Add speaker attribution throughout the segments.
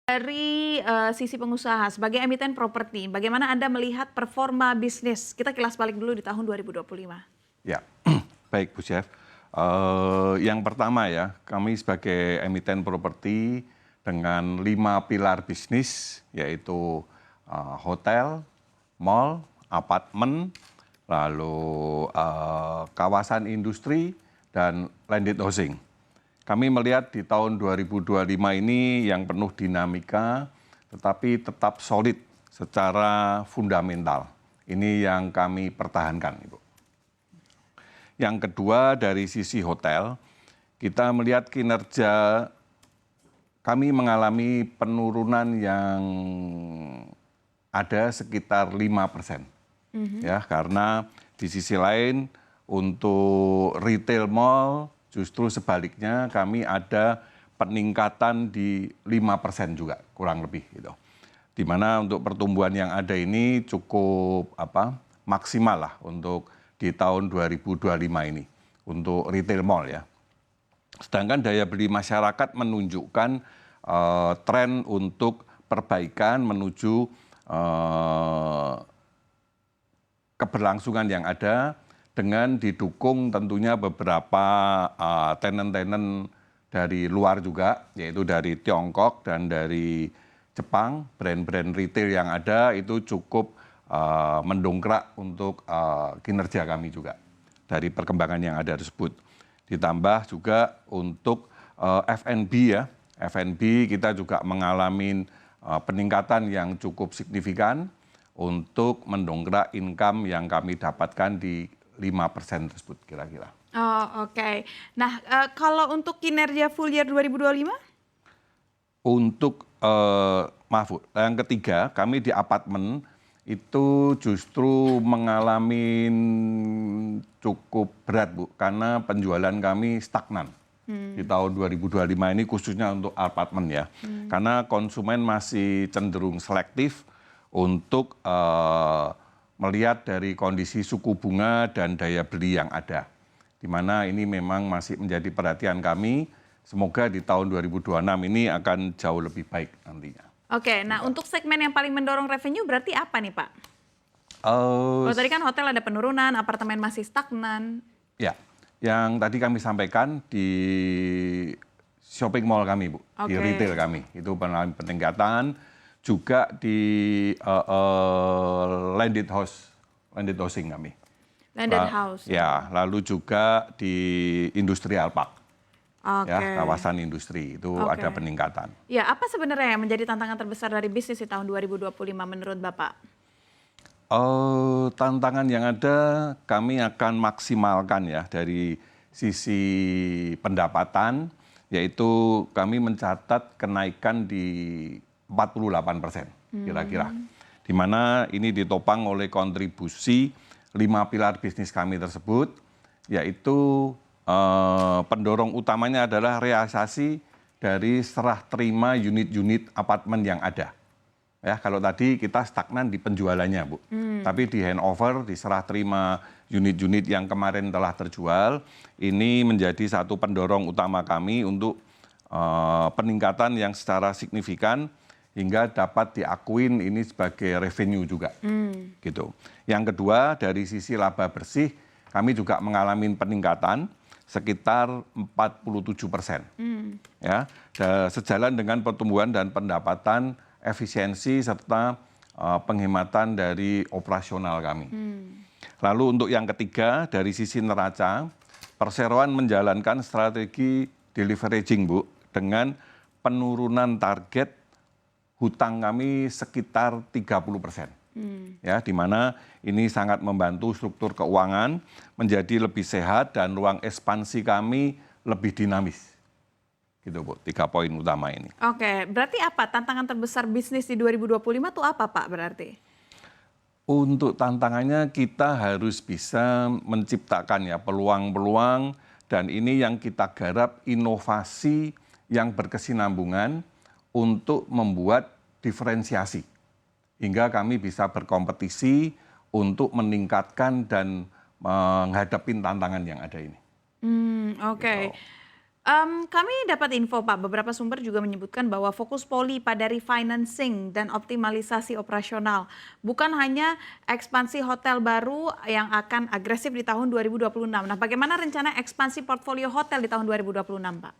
Speaker 1: Dari sisi pengusaha, sebagai emiten properti, bagaimana Anda melihat performa bisnis? Kita kilas balik dulu di tahun 2025.
Speaker 2: Ya, baik Bu Chef. Yang pertama ya, kami sebagai emiten properti dengan 5 pilar bisnis, yaitu hotel, mall, apartemen, lalu kawasan industri, dan landed housing. Kami melihat di tahun 2025 ini yang penuh dinamika, tetapi tetap solid secara fundamental. Ini yang kami pertahankan, Ibu. Yang kedua, dari sisi hotel, kita melihat kinerja kami mengalami penurunan yang ada sekitar 5%. Ya, karena di sisi lain untuk retail mall justru sebaliknya kami ada peningkatan di 5% juga kurang lebih gitu. Di mana untuk pertumbuhan yang ada ini cukup maksimal lah untuk di tahun 2025 ini untuk retail mall ya. Sedangkan daya beli masyarakat menunjukkan tren untuk perbaikan menuju keberlangsungan yang ada dengan didukung tentunya beberapa tenant-tenant dari luar juga, yaitu dari Tiongkok dan dari Jepang, brand-brand retail yang ada itu cukup mendongkrak untuk kinerja kami juga dari perkembangan yang ada tersebut. Ditambah juga untuk F&B ya, F&B kita juga mengalami peningkatan yang cukup signifikan untuk mendongkrak income yang kami dapatkan di 5% tersebut kira-kira.
Speaker 1: Oh, oke. Nah, kalau untuk kinerja full year 2025?
Speaker 2: Untuk maaf Bu, yang ketiga kami di apartemen itu justru mengalami cukup berat Bu, karena penjualan kami stagnan. Di tahun 2025 ini khususnya untuk apartemen ya, karena konsumen masih cenderung selektif untuk melihat dari kondisi suku bunga dan daya beli yang ada. Di mana ini memang masih menjadi perhatian kami, semoga di tahun 2026 ini akan jauh lebih baik nantinya.
Speaker 1: Oke, nah untuk segmen yang paling mendorong revenue berarti apa nih Pak? Kalau tadi kan hotel ada penurunan, apartemen masih stagnan.
Speaker 2: Ya, yang tadi kami sampaikan di shopping mall kami Bu, di retail kami, itu peningkatan. Juga di landed housing kami.
Speaker 1: Landed house.
Speaker 2: Ya, lalu juga di industrial park. Ya, kawasan industri itu ada peningkatan.
Speaker 1: Ya, apa sebenarnya yang menjadi tantangan terbesar dari bisnis di tahun 2025 menurut Bapak?
Speaker 2: Tantangan yang ada kami akan maksimalkan ya dari sisi pendapatan, yaitu kami mencatat kenaikan di 48% kira-kira. Di mana ini ditopang oleh kontribusi 5 pilar bisnis kami tersebut, yaitu pendorong utamanya adalah realisasi dari serah terima unit-unit apartemen yang ada. Ya, kalau tadi kita stagnan di penjualannya Bu, tapi di handover, di serah terima unit-unit yang kemarin telah terjual, ini menjadi satu pendorong utama kami untuk peningkatan yang secara signifikan hingga dapat diakuin ini sebagai revenue juga. Gitu. Yang kedua, dari sisi laba bersih, kami juga mengalami peningkatan sekitar 47%. Ya, sejalan dengan pertumbuhan dan pendapatan efisiensi serta penghematan dari operasional kami. Lalu untuk yang ketiga, dari sisi neraca, perseroan menjalankan strategi deleveraging Bu, dengan penurunan target hutang kami sekitar 30%. Ya, di mana ini sangat membantu struktur keuangan menjadi lebih sehat dan ruang ekspansi kami lebih dinamis. Gitu Bu, 3 poin utama ini.
Speaker 1: Oke, berarti apa tantangan terbesar bisnis di 2025 itu apa Pak berarti?
Speaker 2: Untuk tantangannya kita harus bisa menciptakan ya peluang-peluang, dan ini yang kita garap inovasi yang berkesinambungan untuk membuat diferensiasi hingga kami bisa berkompetisi untuk meningkatkan dan menghadapi tantangan yang ada ini.
Speaker 1: Oke. Kami dapat info Pak, beberapa sumber juga menyebutkan bahwa fokus Polri pada refinancing dan optimalisasi operasional, bukan hanya ekspansi hotel baru yang akan agresif di tahun 2026. Nah, bagaimana rencana ekspansi portfolio hotel di tahun 2026, Pak?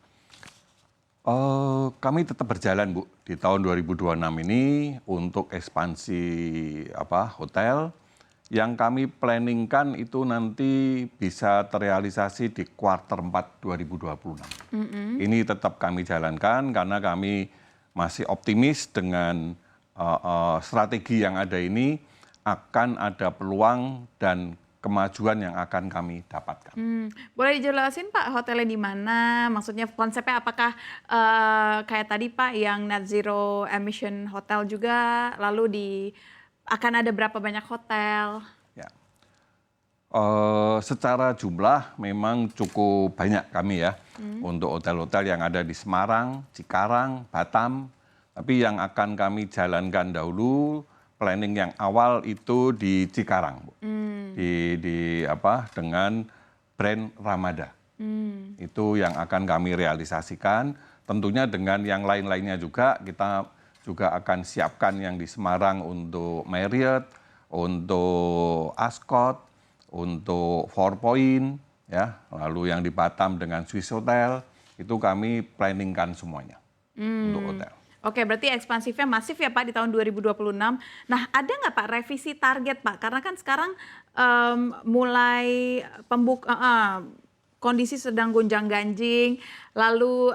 Speaker 2: Kami tetap berjalan, Bu, di tahun 2026 ini untuk ekspansi hotel. Yang kami planningkan itu nanti bisa terrealisasi di kuartal 4 2026. Ini tetap kami jalankan karena kami masih optimis dengan strategi yang ada ini akan ada peluang dan kemajuan yang akan kami dapatkan.
Speaker 1: Boleh dijelasin Pak hotelnya di mana? Maksudnya konsepnya apakah kayak tadi Pak yang net zero emission hotel juga, lalu akan ada berapa banyak hotel?
Speaker 2: Ya. Secara jumlah memang cukup banyak kami ya untuk hotel-hotel yang ada di Semarang, Cikarang, Batam. Tapi yang akan kami jalankan dahulu planning yang awal itu di Cikarang, Bu. Dengan brand Ramada. Itu yang akan kami realisasikan. Tentunya dengan yang lain-lainnya juga kita juga akan siapkan yang di Semarang untuk Marriott, untuk Ascott, untuk Four Point, ya, lalu yang di Batam dengan Swiss Hotel, itu kami planningkan semuanya untuk hotel.
Speaker 1: Oke, berarti ekspansifnya masif ya Pak di tahun 2026. Nah, ada nggak Pak revisi target Pak? Karena kan sekarang mulai kondisi sedang gonjang-ganjing, lalu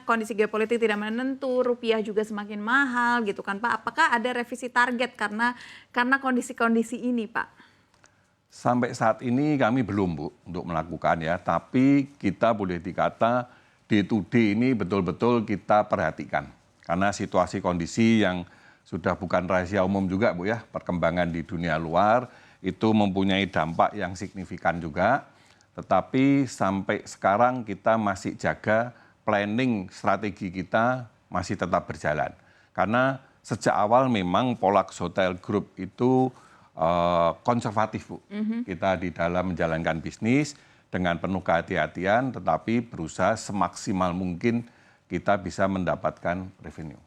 Speaker 1: kondisi geopolitik tidak menentu, rupiah juga semakin mahal gitu kan Pak. Apakah ada revisi target karena kondisi-kondisi ini Pak?
Speaker 2: Sampai saat ini kami belum, Bu, untuk melakukan ya. Tapi kita boleh dikata day-to-day ini betul-betul kita perhatikan. Karena situasi kondisi yang sudah bukan rahasia umum juga, Bu ya. Perkembangan di dunia luar itu mempunyai dampak yang signifikan juga. Tetapi sampai sekarang kita masih jaga planning strategi kita masih tetap berjalan. Karena sejak awal memang Polax Hotel Group itu konservatif, Bu. Kita di dalam menjalankan bisnis dengan penuh kehati-hatian, tetapi berusaha semaksimal mungkin kita bisa mendapatkan revenue.